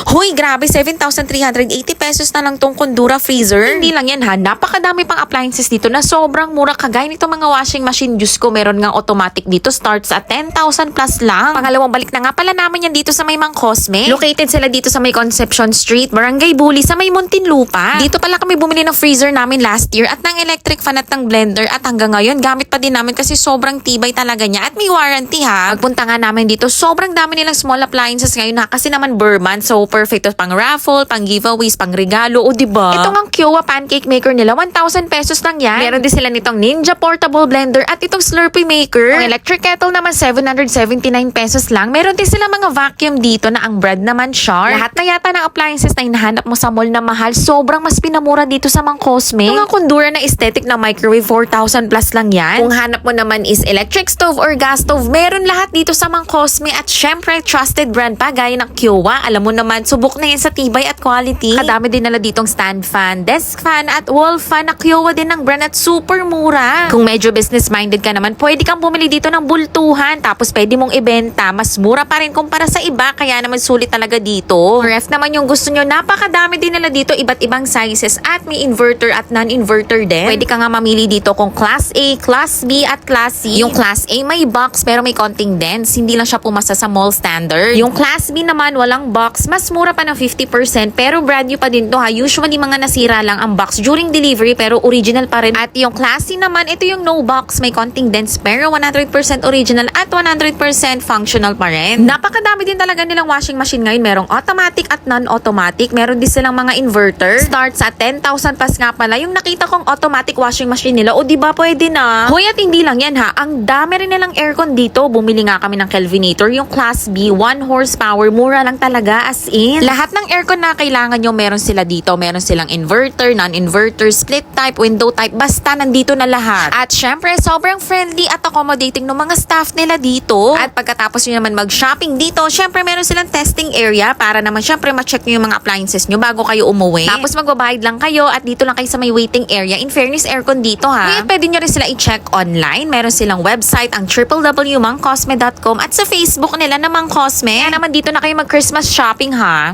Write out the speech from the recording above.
Hoy, grabe, 7,380 pesos na lang tong Kondura freezer. Hindi lang yan ha, napakadami pang appliances dito na sobrang mura. Kagaya nito mga washing machine, Diyos ko, meron nga automatic dito, starts at 10,000 plus lang. Pangalawang balik na nga pala namin yan dito sa may Mang Cosme. Located sila dito sa may Concepcion Street, Barangay Buli, sa may Muntinlupa. Dito pala kami bumili ng freezer namin last year at ng electric fan at ng blender at hanggang ngayon gamit pa din namin kasi sobrang tibay talaga niya at may warranty ha. Pagpunta nga namin dito, sobrang dami nilang small appliances ngayon ha kasi naman Burman, so perfect to pang raffle, pang giveaways, pang regalo, o diba? Ito nga Kiowa pancake maker nila, 1,000 pesos lang yan. Meron din sila nitong Ninja portable blender at itong Slurpee maker. Ang electric kettle naman 779 pesos lang. Meron din sila mga vacuum dito na ang brand naman Sharp. Lahat na yata ng appliances na hinahanap mo sa mall na mahal, sobrang mas pinamura dito sa Mang Cosme. Yung mga Kondura na aesthetic na microwave, 4,000 plus lang yan. Kung hanap mo naman is electric stove or gas stove, meron lahat dito sa Mang Cosme at syempre trusted brand pa gaya ng Kiowa. Alam mo naman, subok na yan sa tibay at quality. Kadami din nila ditong stand fan, desk fan at wall fan na Kiowa din ng brand at super mura. Kung medyo business minded ka naman, pwede kang bumili dito ng bultuhan tapos pwede mong ibenta. Mas mura pa rin kumpara sa iba kaya naman sulit talaga dito. Ref naman yung gusto nyo, napakadami din nila dito, iba't ibang sizes at may inverter at non-inverter din. Pwede ka nga mamili dito kung Class A, Class B at Class C. Yung Class A may box pero may konting dents, hindi lang siya pumasa sa mall standard. Yung Class B naman walang box, mas mura pa ng 50% pero brand new pa din to ha. Usually mga nasira lang ang box during delivery pero original pa rin. At yung Class C naman, ito yung no box, may konting dents pero 100% original at 100% functional pa rin. Napakadami din talaga nilang washing machine ngayon. Merong automatic at non-automatic. Meron din silang mga inverter. Starts at 10,000 pas nga pala. Yung nakita kong automatic washing machine nila, o diba pwede na? Hoy, at hindi lang yan ha. Ang dami rin nilang aircon dito. Bumili nga kami ng Kelvinator. Yung Class B, 1 horsepower. Mura lang talaga as in. Lahat ng aircon na kailangan nyo, meron sila dito. Meron silang inverter, non-inverter, split type, window type. Basta nandito na lahat. At syempre, sobrang friendly at accommodating ng mga staff nila dito. At pagkatapos nyo naman mag-shopping dito, syempre meron silang testing area para naman syempre ma-check nyo yung mga appliances nyo bago kayo umuwi. Tapos magbabayad lang kayo at dito lang kayo sa may waiting area. In fairness, aircon dito ha. Ngayon, pwede nyo rin sila i-check online. Meron silang website, ang www.mangcosme.com at sa Facebook nila na Mang Cosme. Kaya naman dito na kayo mag-Christmas shopping ha.